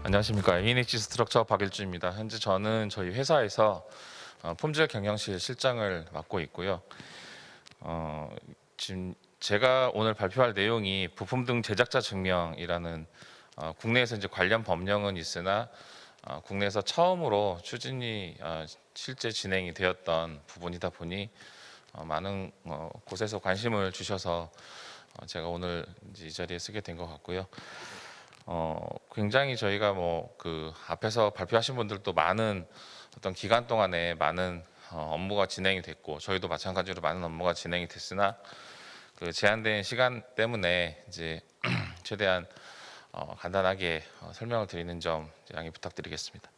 안녕하십니까. ANH 스트럭처 박일주입니다. 현재 저는 저희 회사에서 품질 경영실 실장을 맡고 있고요. 지금 제가 오늘 발표할 내용이 부품 등 제작자 증명이라는 국내에서 이제 관련 법령은 있으나 국내에서 처음으로 추진이 실제 진행이 되었던 부분이다 보니 많은 곳에서 관심을 주셔서 제가 오늘 이 자리에 쓰게 된 것 같고요. 굉장히 저희가 그 앞에서 발표하신 분들도 많은 어떤 기간 동안에 많은 업무가 진행이 됐고 저희도 마찬가지로 많은 업무가 진행이 됐으나 그 제한된 시간 때문에 이제 최대한 간단하게 설명을 드리는 점 양해 부탁드리겠습니다.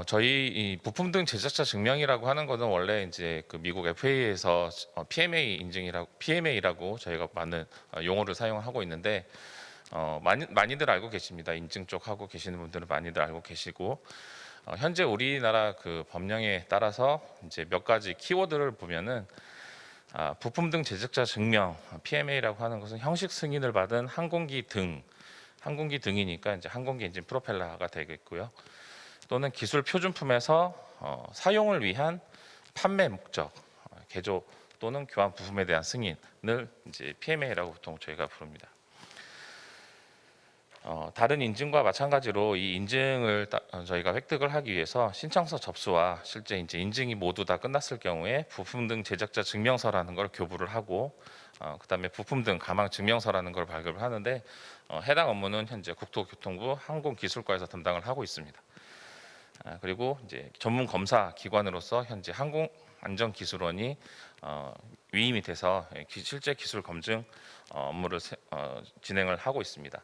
저희 이 부품 등 제작자 증명이라고 하는 것은 원래 이제 그 미국 FA에서 PMA라고 저희가 많은 용어를 사용하고 있는데 많이들 알고 계십니다. 인증 쪽 하고 계시는 분들은 많이들 알고 계시고 현재 우리나라 그 법령에 따라서 이제 몇 가지 키워드를 보면은 부품 등 제작자 증명 PMA라고 하는 것은 형식 승인을 받은 항공기 등이니까 이제 항공기 엔진 프로펠러가 되겠고요. 또는 기술 표준품에서 사용을 위한 판매 목적, 개조 또는 교환 부품에 대한 승인을 이제 PMA라고 보통 저희가 부릅니다. 다른 인증과 마찬가지로 이 인증을 저희가 획득을 하기 위해서 신청서 접수와 실제 이제 인증이 모두 다 끝났을 경우에 부품 등 제작자 증명서라는 걸 교부를 하고 그다음에 부품 등 가망 증명서라는 걸 발급을 하는데 해당 업무는 현재 국토교통부 항공기술과에서 담당을 하고 있습니다. 그리고 이제 전문 검사 기관으로서 현재 항공안전기술원이 위임이 돼서 실제 기술 검증 업무를 진행을 하고 있습니다.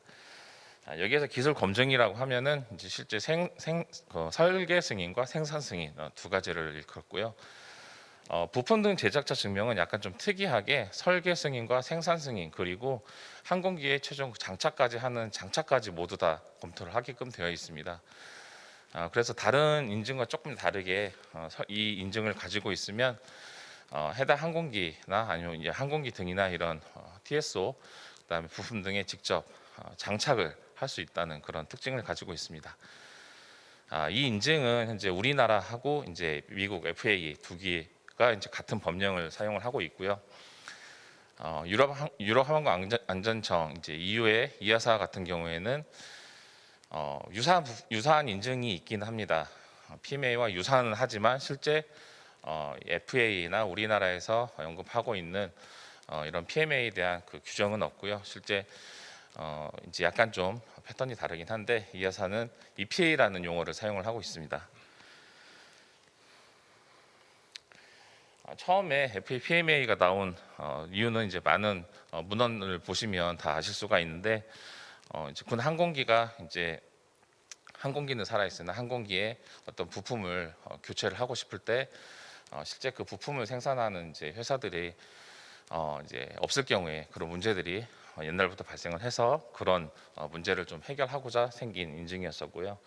여기에서 기술 검증이라고 하면은 이제 실제 설계 승인과 생산 승인 두 가지를 일컫고요. 부품 등 제작자 증명은 약간 좀 특이하게 설계 승인과 생산 승인 그리고 항공기의 최종 장착까지 모두 다 검토를 하게끔 되어 있습니다. 그래서 다른 인증과 조금 다르게 이 인증을 가지고 있으면 해당 항공기나 아니면 이제 항공기 등이나 이런 TSO 그다음에 부품 등에 직접 장착을 할 수 있다는 그런 특징을 가지고 있습니다. 이 인증은 현재 우리나라하고 이제 미국 FAA 두 개가 이제 같은 법령을 사용을 하고 있고요. 유럽 항공 안전청 이제 EU의 EASA 같은 경우에는 유사한 인증이 있긴 합니다. PMA와 유사는 하지만 실제 FA나 우리나라에서 언급하고 있는 이런 PMA에 대한 그 규정은 없고요. 실제 이제 약간 좀 패턴이 다르긴 한데 EASA는 EPA라는 용어를 사용을 하고 있습니다. 처음에 FA PMA가 나온 이유는 이제 많은 문헌을 보시면 다 아실 수가 있는데 이제 군 항공기가 이제 항공기는 살아있으나 항공기에 어떤 부품을 교체를 하고 싶을 때 실제 그 부품을 생산하는 이제 회사들이 이제 없을 경우에 그런 문제들이 옛날부터 발생을 해서 그런 문제를 좀 해결하고자 생긴 인증이었었고요.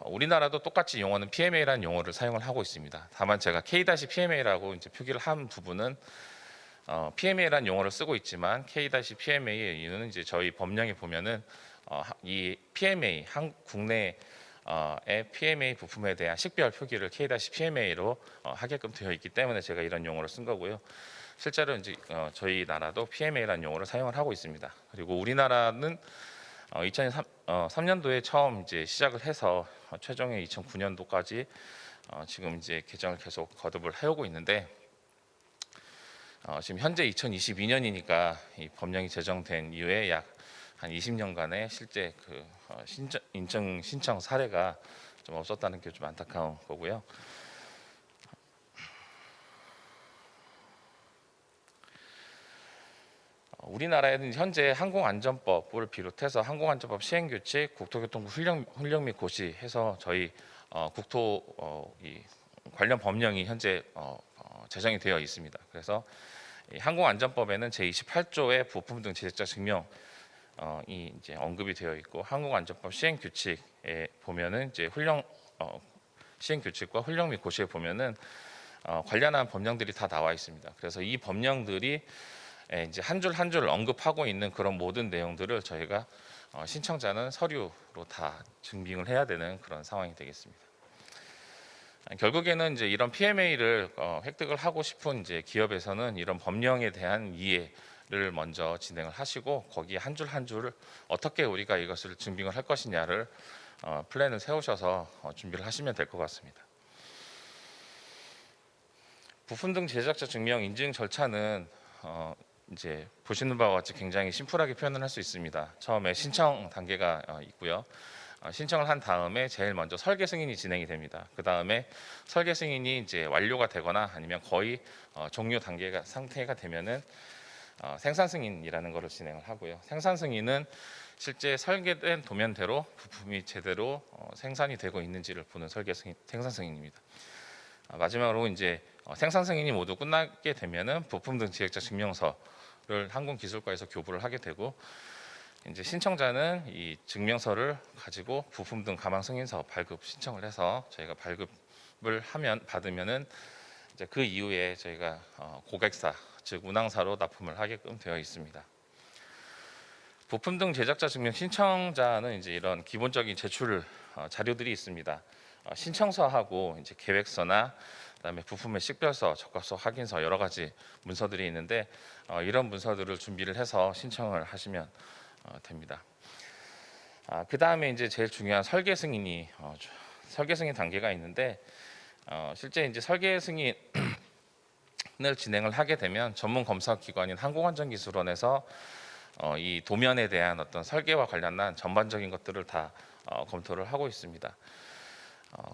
우리나라도 똑같이 용어는 PMA라는 용어를 사용을 하고 있습니다. 다만 제가 K-PMA라고 이제 표기를 한 부분은 PMA라는 용어를 쓰고 있지만 K-PMA의 이유는 이제 저희 법령에 보면은 이 PMA 국내의 PMA 부품에 대한 식별 표기를 K-PMA로 하게끔 되어 있기 때문에 제가 이런 용어를 쓴 거고요. 실제로 이제 저희 나라도 PMA라는 용어를 사용을 하고 있습니다. 그리고 우리나라는 2003년도에 처음 이제 시작을 해서 최종에 2009년도까지 지금 이제 개정을 계속 거듭을 해오고 있는데 지금 현재 2022년이니까 이 법령이 제정된 이후에 약 한 20년간의 실제 그 인증 신청 사례가 좀 없었다는 게 좀 안타까운 거고요. 우리나라에는 현재 항공안전법을 비롯해서 항공안전법 시행규칙, 국토교통부 훈령 및 고시 해서 저희 이 관련 법령이 현재 제정이 되어 있습니다. 그래서 이 항공안전법에는 제28조의 부품 등 제작자 증명 이 이제 언급이 되어 있고 항공안전법 시행규칙에 보면은 이제 시행규칙과 훈령 및 고시에 보면은 관련한 법령들이 다 나와 있습니다. 그래서 이 법령들이 이제 한 줄 한 줄 언급하고 있는 그런 모든 내용들을 저희가 신청자는 서류로 다 증빙을 해야 되는 그런 상황이 되겠습니다. 결국에는 이제 이런 PMA를 획득을 하고 싶은 이제 기업에서는 이런 법령에 대한 이해를 먼저 진행을 하시고 거기에 한 줄 한 줄을 어떻게 우리가 이것을 증빙을 할 것이냐를 플랜을 세우셔서 준비를 하시면 될 것 같습니다. 부품 등 제작자 증명 인증 절차는 이제 보시는 바와 같이 굉장히 심플하게 표현을 할 수 있습니다. 처음에 신청 단계가 있고요. 신청을 한 다음에 제일 먼저 설계 승인이 진행이 됩니다. 그 다음에 설계 승인이 이제 완료가 되거나 아니면 거의 종료 단계가 상태가 되면은 생산 승인이라는 것을 진행을 하고요. 생산 승인은 실제 설계된 도면대로 부품이 제대로 생산이 되고 있는지를 보는 설계 승인, 생산 승인입니다. 마지막으로 이제 생산 승인이 모두 끝나게 되면은 부품 등 지역자 증명서를 항공기술과에서 교부를 하게 되고 이제 신청자는 이 증명서를 가지고 부품 등 가망 승인서 발급 신청을 해서 저희가 발급을 받으면은 이제 그 이후에 저희가 고객사 즉 운항사로 납품을 하게끔 되어 있습니다. 부품 등 제작자 증명 신청자는 이제 이런 기본적인 제출 자료들이 있습니다. 신청서하고 이제 계획서나 그다음에 부품의 식별서, 적합서, 확인서 여러 가지 문서들이 있는데 이런 문서들을 준비를 해서 신청을 하시면 됩니다. 그 다음에 이제 제일 중요한 설계 승인 단계가 있는데 실제 이제 설계 승인을 진행을 하게 되면 전문 검사 기관인 항공안전기술원에서 이 도면에 대한 어떤 설계와 관련한 전반적인 것들을 다 검토를 하고 있습니다.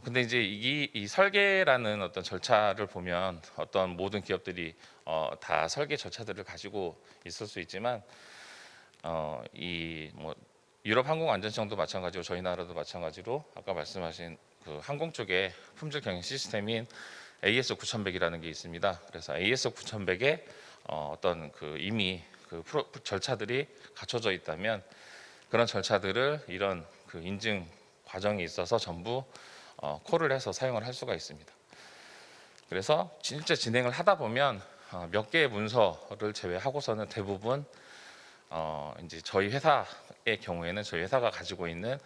근데 이제 이 설계라는 어떤 절차를 보면 어떤 모든 기업들이 다 설계 절차들을 가지고 있을 수 있지만 이 뭐 유럽 항공안전청도 마찬가지고 저희 나라도 마찬가지로 아까 말씀하신 그 항공 쪽에 품질 경영 시스템인 AS 9100이라는 게 있습니다. 그래서 AS 9100에 어떤 그 이미 그 절차들이 갖춰져 있다면 그런 절차들을 이런 그 인증 과정에 있어서 전부 콜을 해서 사용을 할 수가 있습니다. 그래서 실제 진행을 하다 보면 몇 개의 문서를 제외하고서는 대부분 이제 저희 회사의 경우에는 저희 회사가 가지고 있는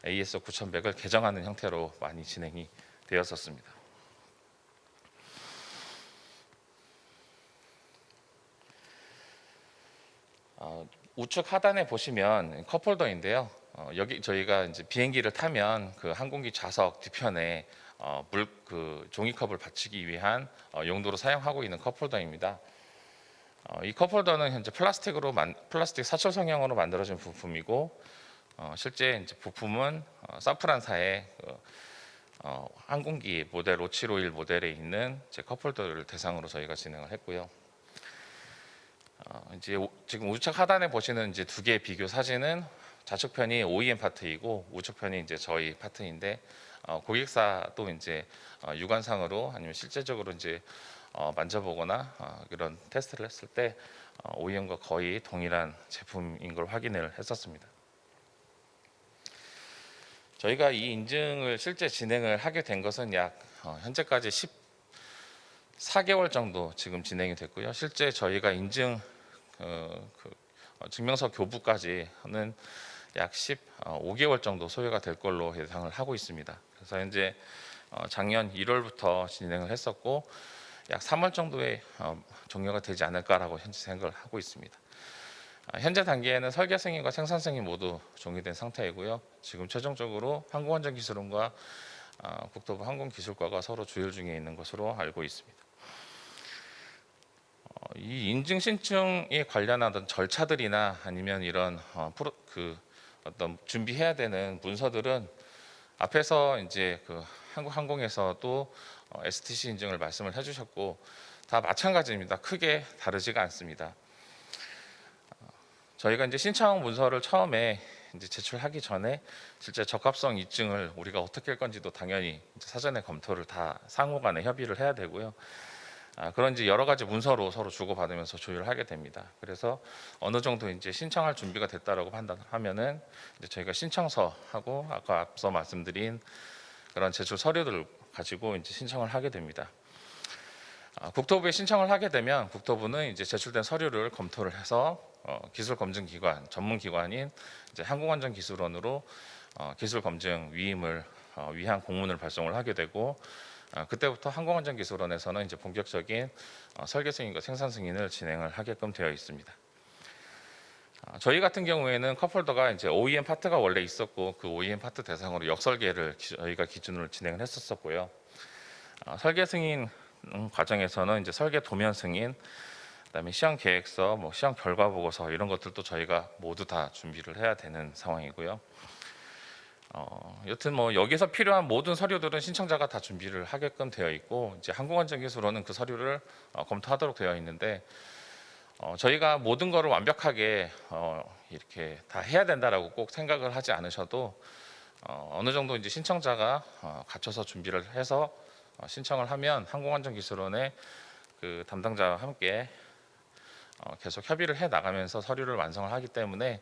AS 9100을 개정하는 형태로 많이 진행이 되었었습니다. 우측 하단에 보시면 컵홀더인데요. 여기 저희가 이제 비행기를 타면 그 항공기 좌석 뒤편에 그 종이컵을 받치기 위한 용도로 사용하고 있는 컵홀더입니다. 이 컵홀더는 현재 플라스틱 사철 성형으로 만들어진 부품이고 실제 이제 부품은 사프란사의 항공기 모델 5751 모델에 있는 제 컵홀더를 대상으로 저희가 진행을 했고요. 이제 지금 우측 하단에 보시는 이제 두 개의 비교 사진은 좌측편이 OEM 파트이고 우측편이 이제 저희 파트인데 고객사도 이제 육안상으로 아니면 실제적으로 이제 만져보거나 이런 테스트를 했을 때 OEM과 거의 동일한 제품인 걸 확인을 했었습니다. 저희가 이 인증을 실제 진행을 하게 된 것은 약 현재까지 14개월 정도 지금 진행이 됐고요. 실제 저희가 인증 증명서 교부까지는 약 15개월 정도 소요가 될 걸로 예상을 하고 있습니다. 그래서 현재 작년 1월부터 진행을 했었고 약 3월 정도에 종료가 되지 않을까라고 현재 생각을 하고 있습니다. 현재 단계에는 설계 승인과 생산 승인 모두 종료된 상태이고요. 지금 최종적으로 항공안전기술원과 국토부 항공기술과가 서로 조율 중에 있는 것으로 알고 있습니다. 이 인증 신청에 관련한 어떤 절차들이나 아니면 이런 어떤 준비해야 되는 문서들은 앞에서 이제 그 한국항공에서도 STC 인증을 말씀을 해주셨고 다 마찬가지입니다. 크게 다르지가 않습니다. 저희가 이제 신청 문서를 처음에 이제 제출하기 전에 실제 적합성 입증을 우리가 어떻게 할 건지도 당연히 사전에 검토를 다 상호간에 협의를 해야 되고요. 그런 이제 여러 가지 문서로 서로 주고받으면서 조율을 하게 됩니다. 그래서 어느 정도 이제 신청할 준비가 됐다라고 판단하면은 이제 저희가 신청서하고 아까 앞서 말씀드린 그런 제출 서류들을 가지고 이제 신청을 하게 됩니다. 국토부에 신청을 하게 되면 국토부는 이제 제출된 서류를 검토를 해서 기술 검증 기관, 전문 기관인 이제 항공안전기술원으로 기술 검증 위임을 위한 공문을 발송을 하게 되고, 그때부터 항공안전기술원에서는 이제 본격적인 설계 승인과 생산 승인을 진행을 하게끔 되어 있습니다. 저희 같은 경우에는 컵홀더가 이제 OEM 파트가 원래 있었고, 그 OEM 파트 대상으로 역설계를 저희가 기준으로 진행을 했었고요. 설계 승인 과정에서는 이제 설계 도면 승인, 그다음에 시험 계획서, 뭐 시험 결과 보고서 이런 것들도 저희가 모두 다 준비를 해야 되는 상황이고요. 여튼 뭐 여기서 필요한 모든 서류들은 신청자가 다 준비를 하게끔 되어 있고, 이제 항공안전기술원은 그 서류를 검토하도록 되어 있는데, 저희가 모든 것을 완벽하게 이렇게 다 해야 된다라고 꼭 생각을 하지 않으셔도 어느 정도 이제 신청자가 갖춰서 준비를 해서 신청을 하면 항공안전기술원의 그 담당자와 함께 계속 협의를 해 나가면서 서류를 완성을 하기 때문에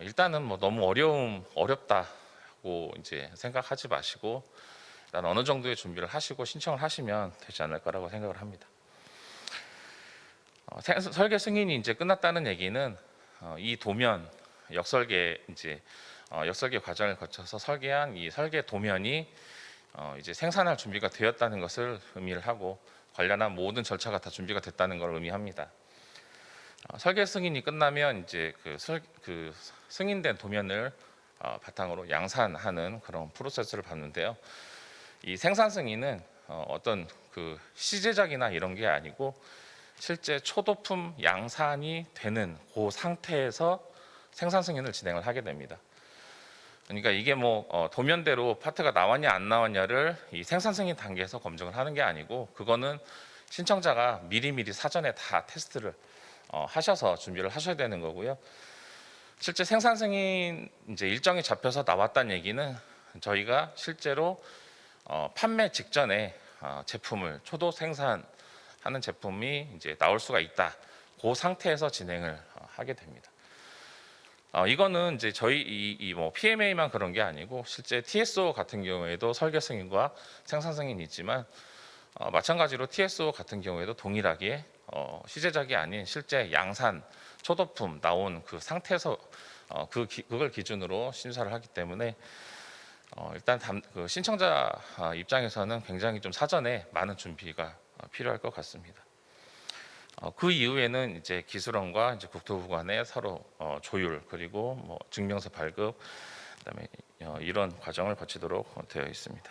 일단은 뭐 너무 어렵다고 이제 생각하지 마시고, 일단 어느 정도의 준비를 하시고 신청을 하시면 되지 않을까라고 생각을 합니다. 설계 승인이 이제 끝났다는 얘기는 이 도면 역설계 역설계 과정을 거쳐서 설계한 이 설계 도면이 이제 생산할 준비가 되었다는 것을 의미를 하고, 관련한 모든 절차가 다 준비가 됐다는 걸 의미합니다. 설계 승인이 끝나면 이제 그 승인된 도면을 바탕으로 양산하는 그런 프로세스를 받는데요. 이 생산 승인은 어떤 그 시제작이나 이런 게 아니고 실제 초도품 양산이 되는 그 상태에서 생산 승인을 진행을 하게 됩니다. 그러니까 이게 뭐 도면대로 파트가 나왔냐 안 나왔냐를 이 생산 승인 단계에서 검증을 하는 게 아니고, 그거는 신청자가 미리미리 사전에 다 테스트를 하셔서 준비를 하셔야 되는 거고요. 실제 생산 승인 이제 일정이 잡혀서 나왔다는 얘기는 저희가 실제로 판매 직전에 제품을 초도 생산하는 제품이 이제 나올 수가 있다, 그 상태에서 진행을 하게 됩니다. 이거는 이제 저희 뭐 PMA만 그런 게 아니고 실제 TSO 같은 경우에도 설계 승인과 생산 승인이 있지만, 마찬가지로 TSO 같은 경우에도 동일하게 시제작이 아닌 실제 양산 초도품 나온 그 상태에서 그걸 기준으로 심사를 하기 때문에 일단 그 신청자 입장에서는 굉장히 좀 사전에 많은 준비가 필요할 것 같습니다. 그 이후에는 이제 기술원과 이제 국토부 간의 서로 조율, 그리고 뭐 증명서 발급, 그다음에 이런 과정을 거치도록 되어 있습니다.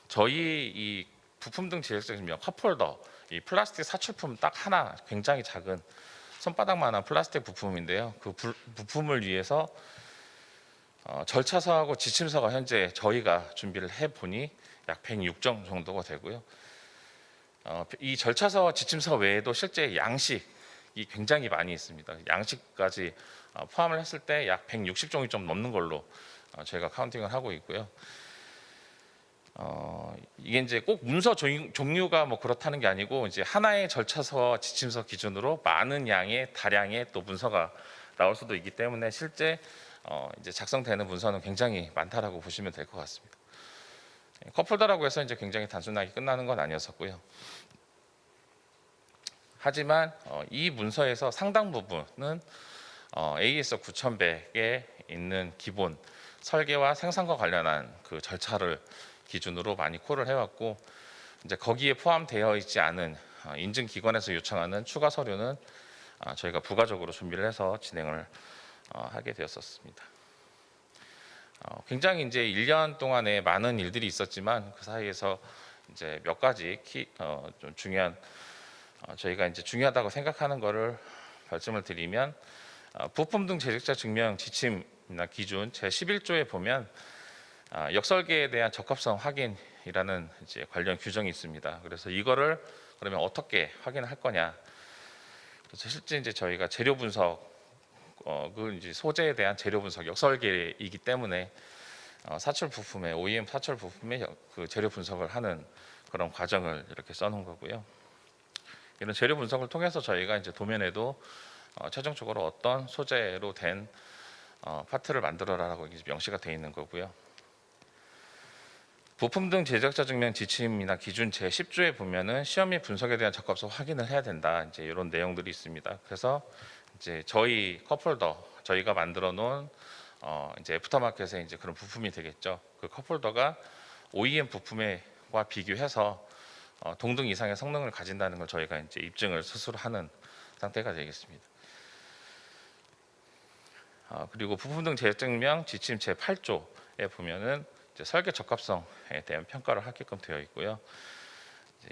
저희 이 부품 등 제작자 증명 컵홀더, 이 플라스틱 사출품 딱 하나, 굉장히 작은 손바닥만한 플라스틱 부품인데요. 그 부품을 위해서 절차서하고 지침서가 현재 저희가 준비를 해 보니 약 106종 정도가 되고요. 이 절차서 지침서 외에도 실제 양식이 굉장히 많이 있습니다. 양식까지 포함을 했을 때 약 160종이 좀 넘는 걸로 저희가 카운팅을 하고 있고요. 이게 이제 꼭 문서 종류가 뭐 그렇다는 게 아니고, 이제 하나의 절차서 지침서 기준으로 많은 양의 다량의 또 문서가 나올 수도 있기 때문에 실제 이제 작성되는 문서는 굉장히 많다라고 보시면 될 것 같습니다. 컵홀더라고 해서 이제 굉장히 단순하게 끝나는 건 아니었었고요. 하지만 이 문서에서 상당 부분은 AS 9100에 있는 기본 설계와 생산과 관련한 그 절차를 기준으로 많이 콜을 해왔고, 이제 거기에 포함되어 있지 않은 인증 기관에서 요청하는 추가 서류는 저희가 부가적으로 준비를 해서 진행을 하게 되었었습니다. 굉장히 이제 1년 동안에 많은 일들이 있었지만, 그 사이에서 이제 몇 가지 좀 중요한 저희가 이제 중요하다고 생각하는 거를 말씀을 드리면, 부품 등 제작자 증명 지침이나 기준 제 11조에 보면 역설계에 대한 적합성 확인이라는 이제 관련 규정이 있습니다. 그래서 이거를 그러면 어떻게 확인할 거냐? 그래서 실제 이제 저희가 재료 분석, 그 이제 소재에 대한 재료 분석, 역설계이기 때문에 사출 부품의 OEM 사출 부품의 그 재료 분석을 하는 그런 과정을 이렇게 써놓은 거고요. 이런 재료 분석을 통해서 저희가 이제 도면에도 최종적으로 어떤 소재로 된 파트를 만들어라라고 명시가 되어 있는 거고요. 부품 등 제작자 증명 지침이나 기준 제10조에 보면은 시험 및 분석에 대한 적합성 확인을 해야 된다. 이제 이런 내용들이 있습니다. 그래서 이제 저희 컵홀더 저희가 만들어 놓은 이제 애프터마켓에 이제 그런 부품이 되겠죠. 그 컵홀더가 OEM 부품과 비교해서 동등 이상의 성능을 가진다는 걸 저희가 이제 입증을 스스로 하는 상태가 되겠습니다. 그리고 부품 등 제작 증명 지침 제8조에 보면은 이제 설계 적합성에 대한 평가를 하게끔 되어 있고요.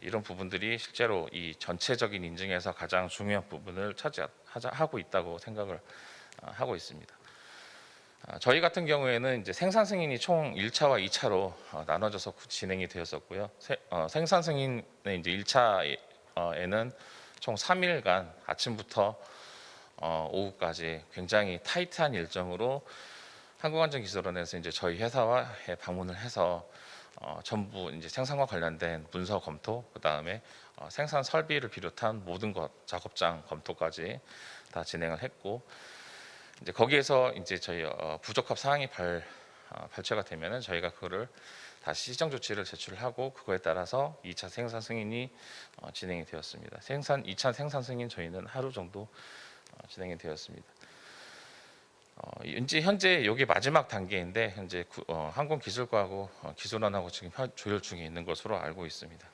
이런 부분들이 실제로 이 전체적인 인증에서 가장 중요한 부분을 차지하고 있다고 생각을 하고 있습니다. 저희 같은 경우에는 이제 생산 승인이 총 1차와 2차로 나눠져서 진행이 되었었고요. 생산 승인의 이제 1차에는 총 3일간 아침부터 오후까지 굉장히 타이트한 일정으로 한국안전기술원에서 이제 저희 회사와 방문을 해서 전부 이제 생산과 관련된 문서 검토, 그 다음에 생산 설비를 비롯한 모든 것 작업장 검토까지 다 진행을 했고, 이제 거기에서 이제 저희 부적합 사항이 발췌가 되면은 저희가 그거를 다시 시정 조치를 제출하고 그거에 따라서 2차 생산 승인이 진행이 되었습니다. 2차 생산 승인 저희는 하루 정도 진행이 되었습니다. 현재 여기 마지막 단계인데 현재 항공기술과하고 기술원하고 지금 조율 중에 있는 것으로 알고 있습니다.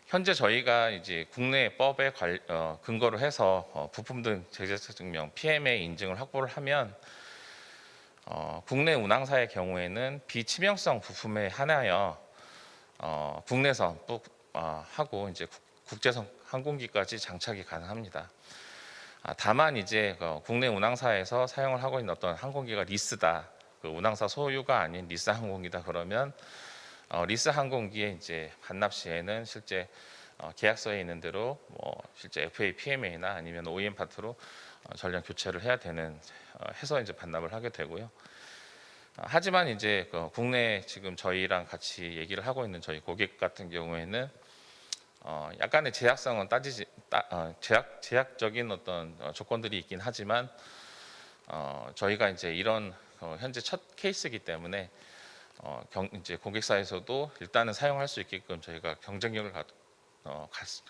현재 저희가 이제 국내 법에 근거로 해서 부품 등 제작자 증명 PMA 인증을 확보를 하면 국내 운항사의 경우에는 비치명성 부품에 한하여 국내선 하고 이제 국제선 항공기까지 장착이 가능합니다. 다만 이제 국내 운항사에서 사용을 하고 있는 어떤 항공기가 리스다, 그 운항사 소유가 아닌 리스 항공기다 그러면 리스 항공기에 이제 반납 시에는 실제 계약서에 있는 대로 실제 FA, PMA나 아니면 OEM 파트로 전량 교체를 해야 되는 해서 이제 반납을 하게 되고요. 하지만 이제 국내 지금 저희랑 같이 얘기를 하고 있는 저희 고객 같은 경우에는 약간의 제약성은 제약적인 어떤 조건들이 있긴 하지만 저희가 이제 이런 현재 첫 케이스이기 때문에 이제 고객사에서도 일단은 사용할 수 있게끔 저희가 경쟁력을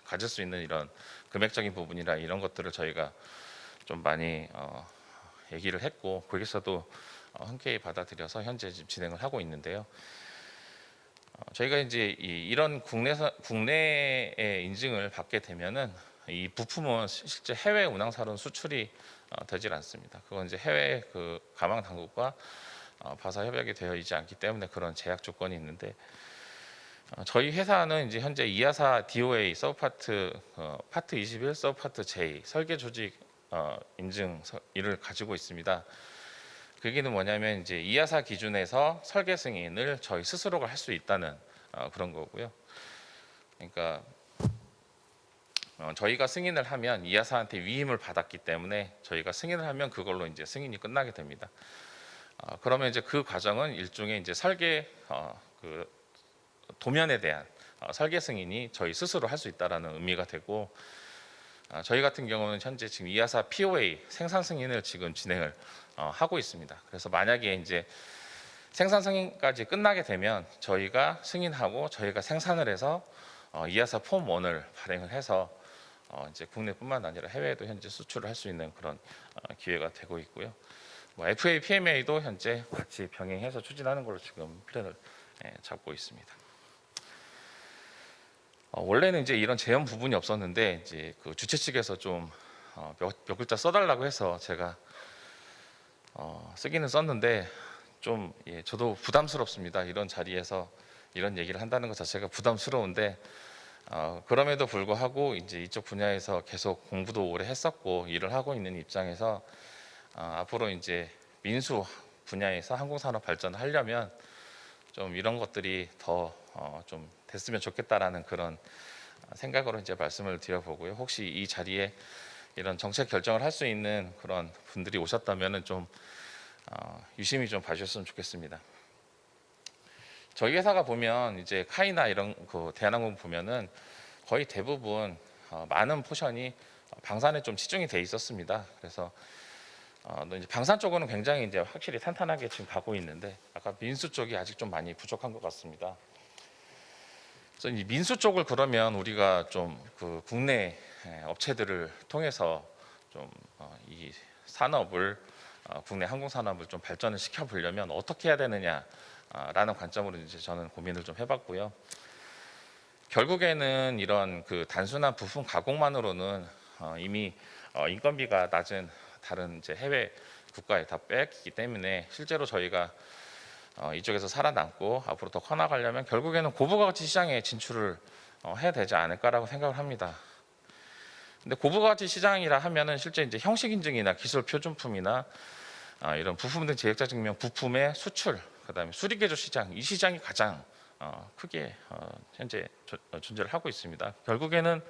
가질 수 있는 이런 금액적인 부분이라 이런 것들을 저희가 좀 많이 얘기를 했고 고객사도 흔쾌히 받아들여서 현재 지금 진행을 하고 있는데요. 저희가 이제 이런 국내의 인증을 받게 되면은 이 부품은 실제 해외 운항사로는 수출이 되질 않습니다. 그건 이제 해외 그 가망 당국과 바사 협약이 되어 있지 않기 때문에 그런 제약 조건이 있는데 저희 회사는 이제 현재 이하사 DOA 서브파트 파트 21 서브파트 J 설계 조직 인증을 가지고 있습니다. 그 얘기는 뭐냐면 이제 이하사 기준에서 설계 승인을 저희 스스로가 할 수 있다는 그런 거고요. 그러니까 저희가 승인을 하면 이하사한테 위임을 받았기 때문에 저희가 승인을 하면 그걸로 이제 승인이 끝나게 됩니다. 그러면 이제 그 과정은 일종의 이제 설계 그 도면에 대한 설계 승인이 저희 스스로 할 수 있다라는 의미가 되고 저희 같은 경우는 현재 지금 이하사 POA 생산 승인을 지금 진행을 하고 있습니다. 그래서 만약에 이제 생산 승인까지 끝나게 되면 저희가 승인하고 저희가 생산을 해서 이하사 폼 1을 발행을 해서 이제 국내뿐만 아니라 해외에도 현재 수출을 할 수 있는 그런 기회가 되고 있고요. FA, PMA도 현재 같이 병행해서 추진하는 걸로 지금 플랜을 잡고 있습니다. 원래는 이제 이런 제한 부분이 없었는데 이제 그 주최 측에서 좀 몇 글자 써달라고 해서 제가 쓰기는 썼는데 좀 저도 부담스럽습니다. 이런 자리에서 이런 얘기를 한다는 것 자체가 부담스러운데 그럼에도 불구하고 이제 이쪽 분야에서 계속 공부도 오래 했었고 일을 하고 있는 입장에서 앞으로 이제 민수 분야에서 항공산업 발전을 하려면 좀 이런 것들이 더 좀 됐으면 좋겠다라는 그런 생각으로 이제 말씀을 드려보고요. 혹시 이 자리에 이런 정책 결정을 할 수 있는 그런 분들이 오셨다면은 좀 유심히 좀 봐주셨으면 좋겠습니다. 저희 회사가 보면 이제 카이나 이런 그 대한항공 보면은 거의 대부분 많은 포션이 방산에 좀 치중이 돼 있었습니다. 그래서 또 이제 방산 쪽으로는 굉장히 이제 확실히 탄탄하게 지금 가고 있는데 아까 민수 쪽이 아직 좀 많이 부족한 것 같습니다. 그래서 이 민수 쪽을 그러면 우리가 좀 그 국내 업체들을 통해서 좀 이 산업을 국내 항공 산업을 좀 발전을 시켜 보려면 어떻게 해야 되느냐라는 관점으로 이제 저는 고민을 좀 해봤고요. 결국에는 이런 그 단순한 부품 가공만으로는 이미 인건비가 낮은 다른 이제 해외 국가에 다 뺏기기 때문에 실제로 저희가 이쪽에서 살아남고 앞으로 더 커나가려면 결국에는 고부가가치 시장에 진출을 해야 되지 않을까라고 생각을 합니다. 근데 고부가가치 시장이라 하면은 실제 이제 형식 인증이나 기술 표준품이나 이런 부품 등 제약자 증명 부품의 수출, 그다음에 수리 개조 시장, 이 시장이 가장 크게 현재 존재를 하고 있습니다. 결국에는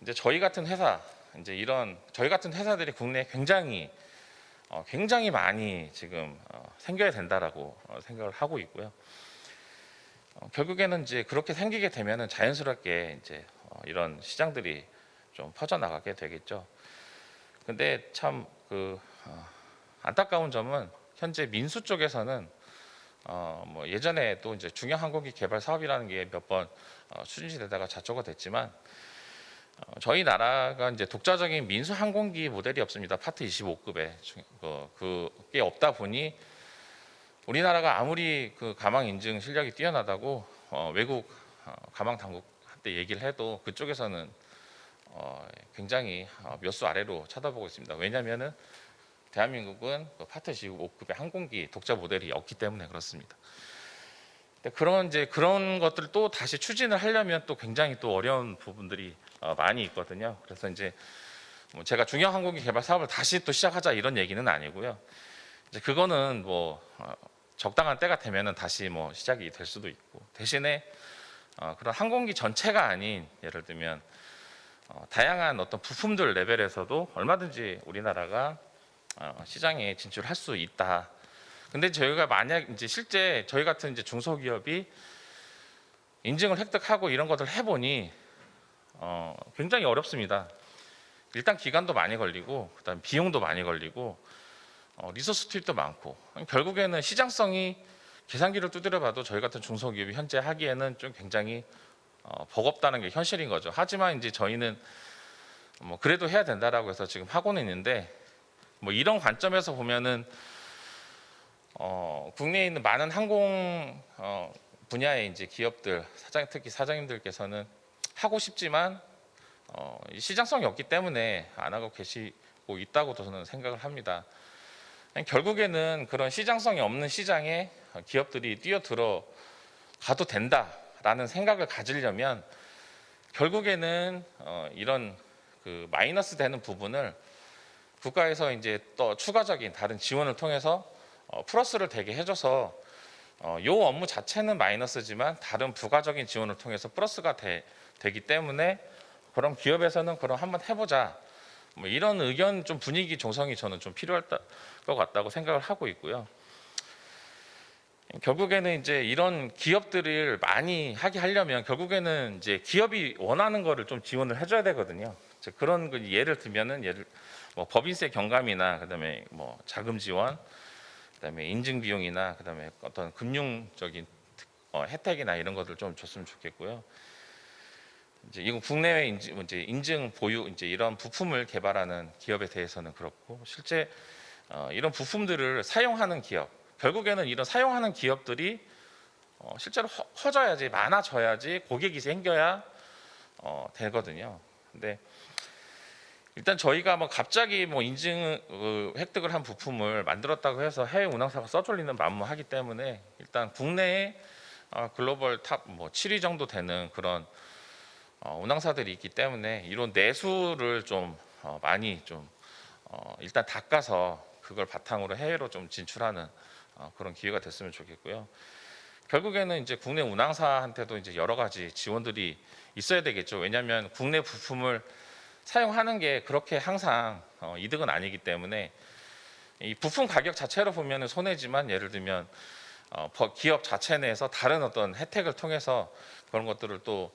이제 저희 같은 회사, 이제 이런 저희 같은 회사들이 국내에 굉장히 많이 지금 생겨야 된다라고 생각을 하고 있고요. 결국에는 이제 그렇게 생기게 되면은 자연스럽게 이제 이런 시장들이 좀 퍼져 나가게 되겠죠. 근데 참 그 안타까운 점은 현재 민수 쪽에서는 뭐 예전에도 이제 중형 항공기 개발 사업이라는 게 몇 번 추진되다가 좌초가 됐지만 저희 나라가 이제 독자적인 민수 항공기 모델이 없습니다. 파트 25급에 그게 없다 보니 우리나라가 아무리 그 가망 인증 실력이 뛰어나다고 외국 가망 당국한테 얘기를 해도 그쪽에서는 굉장히 몇 수 아래로 쳐다보고 있습니다. 왜냐하면은 대한민국은 파트 25급의 항공기 독자 모델이 없기 때문에 그렇습니다. 그런 것들을 또 다시 추진을 하려면 또 굉장히 또 어려운 부분들이 많이 있거든요. 그래서 이제 뭐 제가 중형 항공기 개발 사업을 다시 또 시작하자 이런 얘기는 아니고요. 이제 그거는 뭐 적당한 때가 되면은 다시 뭐 시작이 될 수도 있고 대신에 그런 항공기 전체가 아닌 예를 들면 다양한 어떤 부품들 레벨에서도 얼마든지 우리나라가 시장에 진출할 수 있다. 근데 저희가 만약 이제 실제 저희 같은 이제 중소기업이 인증을 획득하고 이런 것들 해보니 굉장히 어렵습니다. 일단 기간도 많이 걸리고 그다음 비용도 많이 걸리고 리소스 투입도 많고 결국에는 시장성이 계산기를 두드려봐도 저희 같은 중소기업이 현재 하기에는 좀 굉장히 버겁다는 게 현실인 거죠. 하지만 이제 저희는 뭐 그래도 해야 된다라고 해서 지금 하고는 있는데 뭐 이런 관점에서 보면은 국내에 있는 많은 항공 분야의 이제 기업들 특히 사장님들께서는 하고 싶지만 시장성이 없기 때문에 안 하고 계시고 있다고 저는 생각을 합니다. 결국에는 그런 시장성이 없는 시장에 기업들이 뛰어들어 가도 된다라는 생각을 가지려면 결국에는 이런 그 마이너스 되는 부분을 국가에서 이제 또 추가적인 다른 지원을 통해서 플러스를 되게 해줘서 요 업무 자체는 마이너스지만 다른 부가적인 지원을 통해서 플러스가 되기 때문에 그럼 기업에서는 그럼 한번 해보자 뭐 이런 의견 좀 분위기 조성이 저는 좀 필요할 것 같다고 생각을 하고 있고요. 결국에는 이제 이런 기업들을 많이 하게 하려면 결국에는 이제 기업이 원하는 거를 좀 지원을 해줘야 되거든요. 그런 그 예를 들면은 뭐 법인세 경감이나 그다음에 뭐 자금 지원, 그다음에 인증 비용이나 그다음에 어떤 금융적인 혜택이나 이런 것들 좀 줬으면 좋겠고요. 이제 이거 국내외 인증 보유 이제 이런 부품을 개발하는 기업에 대해서는 그렇고 실제 이런 부품들을 사용하는 기업 결국에는 이런 사용하는 기업들이 실제로 커져야지 많아져야지 고객이 생겨야 되거든요. 근데 일단 저희가 뭐 갑자기 뭐 인증 획득을 한 부품을 만들었다고 해서 해외 운항사가 써줄리는 만무하기 때문에 일단 국내에 글로벌 탑 뭐 7위 정도 되는 그런 운항사들이 있기 때문에 이런 내수를 좀 많이 좀 일단 닦아서 그걸 바탕으로 해외로 좀 진출하는 그런 기회가 됐으면 좋겠고요. 결국에는 이제 국내 운항사한테도 이제 여러 가지 지원들이 있어야 되겠죠. 왜냐하면 국내 부품을 사용하는 게 그렇게 항상 이득은 아니기 때문에 이 부품 가격 자체로 보면은 손해지만 예를 들면 기업 자체 내에서 다른 어떤 혜택을 통해서 그런 것들을 또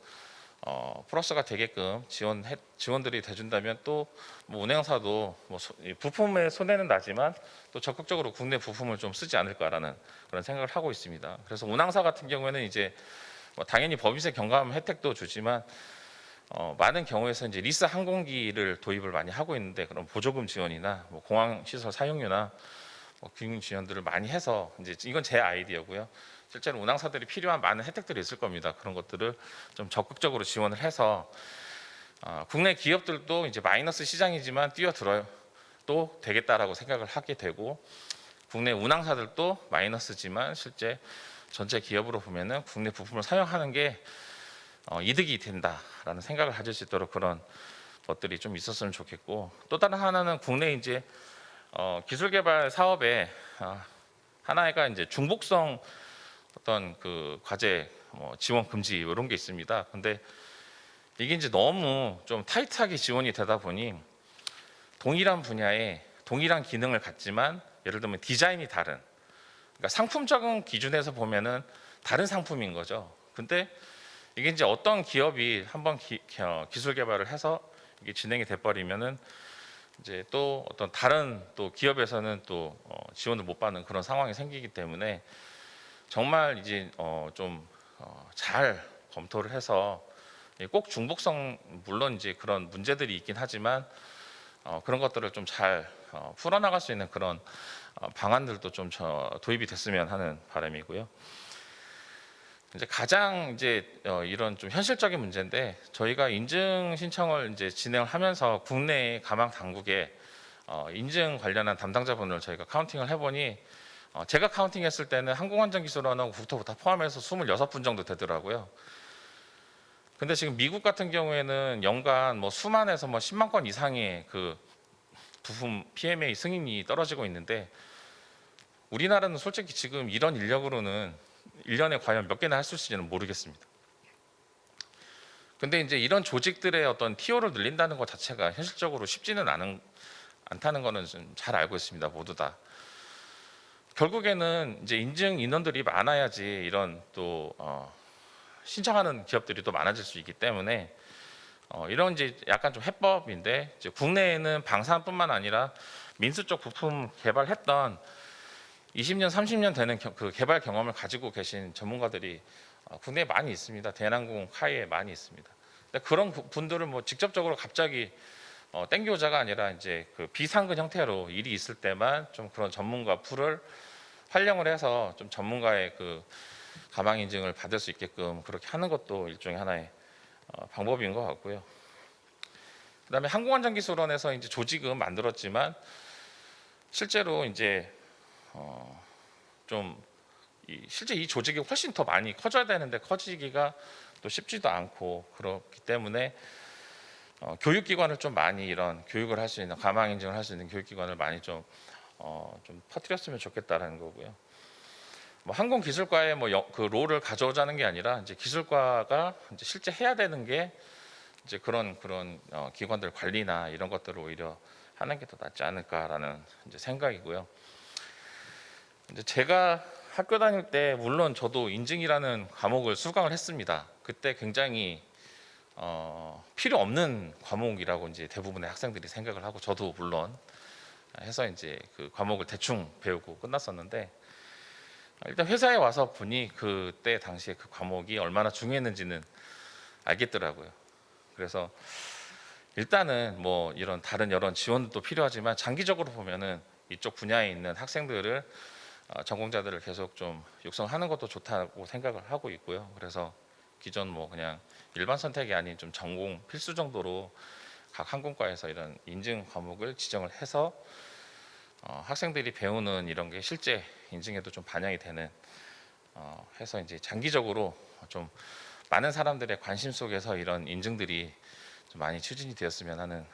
플러스가 되게끔 지원들이 돼준다면 또 뭐 운행사도 뭐 이 부품의 손해는 나지만 또 적극적으로 국내 부품을 좀 쓰지 않을까라는 그런 생각을 하고 있습니다. 그래서 운항사 같은 경우에는 이제 뭐 당연히 법인세 경감 혜택도 주지만 많은 경우에서 이제 리스 항공기를 도입을 많이 하고 있는데 그런 보조금 지원이나 뭐 공항 시설 사용료나 뭐 금융 지원들을 많이 해서 이제 이건 제 아이디어고요. 실제로 운항사들이 필요한 많은 혜택들이 있을 겁니다. 그런 것들을 좀 적극적으로 지원을 해서 국내 기업들도 이제 마이너스 시장이지만 뛰어들어도 되겠다라고 생각을 하게 되고 국내 운항사들도 마이너스지만 실제 전체 기업으로 보면은 국내 부품을 사용하는 게 이득이 된다라는 생각을 가질 수 있도록 그런 것들이 좀 있었으면 좋겠고 또 다른 하나는 국내 이제 기술 개발 사업에 하나가 이제 중복성 어떤 그 과제 지원 금지 이런 게 있습니다. 근데 이게 이제 너무 좀 타이트하게 지원이 되다 보니 동일한 분야에 동일한 기능을 갖지만 예를 들면 디자인이 다른 그러니까 상품적인 기준에서 보면은 다른 상품인 거죠. 근데 이게 이제 어떤 기업이 한번 기술 개발을 해서 이게 진행이 돼 버리면은 이제 또 어떤 다른 또 기업에서는 또 지원을 못 받는 그런 상황이 생기기 때문에 정말 이제 좀 잘 검토를 해서 꼭 중복성 물론 이제 그런 문제들이 있긴 하지만 그런 것들을 좀 잘 풀어나갈 수 있는 그런 방안들도 좀 도입이 됐으면 하는 바람이고요. 이제 가장 이제 이런 좀 현실적인 문제인데 저희가 인증 신청을 이제 진행을 하면서 국내 가망 당국에 인증 관련한 담당자분을 저희가 카운팅을 해보니 제가 카운팅했을 때는 항공안전기술원하고 국토부 다 포함해서 26분 정도 되더라고요. 근데 지금 미국 같은 경우에는 연간 뭐 수만에서 뭐 10만 건 이상의 그 부품 PMA 승인이 떨어지고 있는데 우리나라는 솔직히 지금 이런 인력으로는 1년에 과연 몇 개나 할 수 있을지는 모르겠습니다. 근데 이제 이런 조직들의 어떤 TO를 늘린다는 것 자체가 현실적으로 쉽지는 않다는 거는 좀 잘 알고 있습니다. 모두 다. 결국에는 이제 인증 인원들이 많아야지 이런 또 신청하는 기업들이 또 많아질 수 있기 때문에 이런 이제 약간 좀 해법인데 이제 국내에는 방산뿐만 아니라 민수 쪽 부품 개발했던 20년, 30년 되는 그 개발 경험을 가지고 계신 전문가들이 국내에 많이 있습니다. 대한항공, 카이에 많이 있습니다. 근데 그런 분들을 뭐 직접적으로 갑자기 땡겨오자가 아니라 이제 그 비상근 형태로 일이 있을 때만 좀 그런 전문가 풀을 활용을 해서 좀 전문가의 그 가망 인증을 받을 수 있게끔 그렇게 하는 것도 일종의 하나의 방법인 것 같고요. 그다음에 항공안전기술원에서 이제 조직은 만들었지만 실제로 이제 좀 실제 이 조직이 훨씬 더 많이 커져야 되는데 커지기가 또 쉽지도 않고 그렇기 때문에 교육기관을 좀 많이 이런 교육을 할 수 있는 가망 인증을 할 수 있는 교육기관을 많이 좀 퍼뜨렸으면 좋겠다라는 거고요. 뭐 항공기술과에 뭐 그 롤을 가져오자는 게 아니라 이제 기술과가 이제 실제 해야 되는 게 이제 그런 기관들 관리나 이런 것들을 오히려 하는 게 더 낫지 않을까라는 이제 생각이고요. 이제 제가 학교 다닐 때 물론 저도 인증이라는 과목을 수강을 했습니다. 그때 굉장히 필요 없는 과목이라고 이제 대부분의 학생들이 생각을 하고 저도 물론 해서 이제 그 과목을 대충 배우고 끝났었는데 일단 회사에 와서 보니 그때 당시에 그 과목이 얼마나 중요했는지는 알겠더라고요. 그래서 일단은 뭐 이런 다른 여러 지원도 필요하지만 장기적으로 보면은 이쪽 분야에 있는 학생들을 전공자들을 계속 좀 육성하는 것도 좋다고 생각을 하고 있고요. 그래서 기존 뭐 그냥 일반 선택이 아닌 좀 전공 필수 정도로 각 항공과에서 이런 인증 과목을 지정을 해서 학생들이 배우는 이런 게 실제 인증에도 좀 반영이 되는 해서 이제 장기적으로 좀 많은 사람들의 관심 속에서 이런 인증들이 좀 많이 추진이 되었으면 하는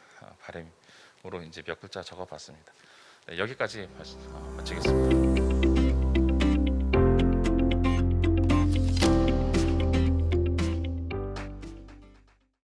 바람으로 이제 몇 글자 적어봤습니다. 네, 여기까지 마치겠습니다.